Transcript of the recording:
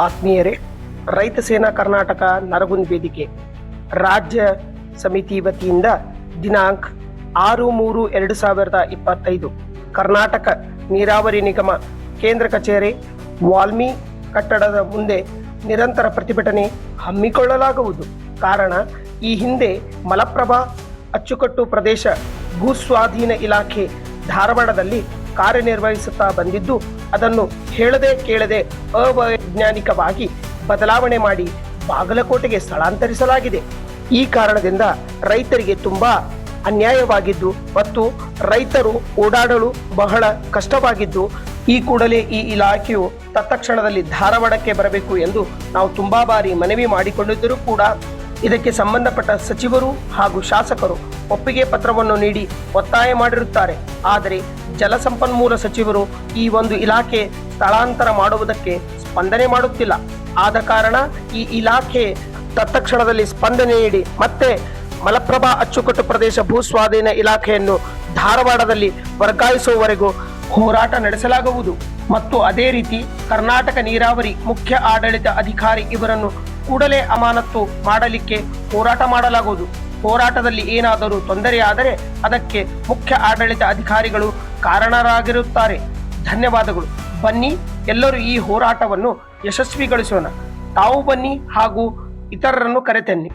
ಆತ್ಮೀಯರೇ, ರೈತ ಸೇನಾ ಕರ್ನಾಟಕ ನರಗುಂದ್ ವೇದಿಕೆ ರಾಜ್ಯ ಸಮಿತಿ ವತಿಯಿಂದ ದಿನಾಂಕ 6/3/2025 ಕರ್ನಾಟಕ ನೀರಾವರಿ ನಿಗಮ ಕೇಂದ್ರ ಕಚೇರಿ ವಾಲ್ಮಿ ಕಟ್ಟಡದ ಮುಂದೆ ನಿರಂತರ ಪ್ರತಿಭಟನೆ ಹಮ್ಮಿಕೊಳ್ಳಲಾಗುವುದು. ಕಾರಣ, ಈ ಹಿಂದೆ ಮಲಪ್ರಭಾ ಅಚ್ಚುಕಟ್ಟು ಪ್ರದೇಶ ಭೂಸ್ವಾಧೀನ ಇಲಾಖೆ ಧಾರವಾಡದಲ್ಲಿ ಕಾರ್ಯನಿರ್ವಹಿಸುತ್ತಾ ಬಂದಿದ್ದು, ಅದನ್ನು ಹೇಳದೆ ಕೇಳದೆ ಅವೈಜ್ಞಾನಿಕವಾಗಿ ಬದಲಾವಣೆ ಮಾಡಿ ಬಾಗಲಕೋಟೆಗೆ ಸ್ಥಳಾಂತರಿಸಲಾಗಿದೆ. ಈ ಕಾರಣದಿಂದ ರೈತರಿಗೆ ತುಂಬಾ ಅನ್ಯಾಯವಾಗಿದ್ದು ಮತ್ತು ರೈತರು ಓಡಾಡಲು ಬಹಳ ಕಷ್ಟವಾಗಿದ್ದು, ಈ ಕೂಡಲೇ ಈ ಇಲಾಖೆಯು ತತ್ಕ್ಷಣದಲ್ಲಿ ಧಾರವಾಡಕ್ಕೆ ಬರಬೇಕು ಎಂದು ನಾವು ತುಂಬಾ ಬಾರಿ ಮನವಿ ಮಾಡಿಕೊಂಡಿದ್ದರೂ ಕೂಡ ಇದಕ್ಕೆ ಸಂಬಂಧಪಟ್ಟ ಸಚಿವರು ಹಾಗೂ ಶಾಸಕರು ಒಪ್ಪಿಗೆ ಪತ್ರವನ್ನು ನೀಡಿ ಒತ್ತಾಯ ಮಾಡಿರುತ್ತಾರೆ. ಆದರೆ ಜಲಸಂಪನ್ಮೂಲ ಸಚಿವರು ಈ ಒಂದು ಇಲಾಖೆ ಸ್ಥಳಾಂತರ ಮಾಡುವುದಕ್ಕೆ ಸ್ಪಂದನೆ ಮಾಡುತ್ತಿಲ್ಲ. ಆದ ಕಾರಣ ಈ ಇಲಾಖೆ ತತ್ಕ್ಷಣದಲ್ಲಿ ಸ್ಪಂದನೆ ನೀಡಿ ಮತ್ತೆ ಮಲಪ್ರಭಾ ಅಚ್ಚುಕಟ್ಟು ಪ್ರದೇಶ ಭೂಸ್ವಾಧೀನ ಇಲಾಖೆಯನ್ನು ಧಾರವಾಡದಲ್ಲಿ ವರ್ಗಾಯಿಸುವವರೆಗೂ ಹೋರಾಟ ನಡೆಸಲಾಗುವುದು. ಮತ್ತು ಅದೇ ರೀತಿ ಕರ್ನಾಟಕ ನೀರಾವರಿ ಮುಖ್ಯ ಆಡಳಿತ ಅಧಿಕಾರಿ ಇವರನ್ನು ಕೂಡಲೇ ಅಮಾನತು ಮಾಡಲಿಕ್ಕೆ ಹೋರಾಟ ಮಾಡಲಾಗುವುದು. ಹೋರಾಟದಲ್ಲಿ ಏನಾದರೂ ತೊಂದರೆಯಾದರೆ ಅದಕ್ಕೆ ಮುಖ್ಯ ಆಡಳಿತ ಅಧಿಕಾರಿಗಳು ಕಾರಣರಾಗಿರುತ್ತಾರೆ. ಧನ್ಯವಾದಗಳು. ಬನ್ನಿ, ಎಲ್ಲರೂ ಈ ಹೋರಾಟವನ್ನು ಯಶಸ್ವಿಗೊಳಿಸೋಣ. ತಾವು ಬನ್ನಿ ಹಾಗೂ ಇತರರನ್ನು ಕರೆತನ್ನಿ.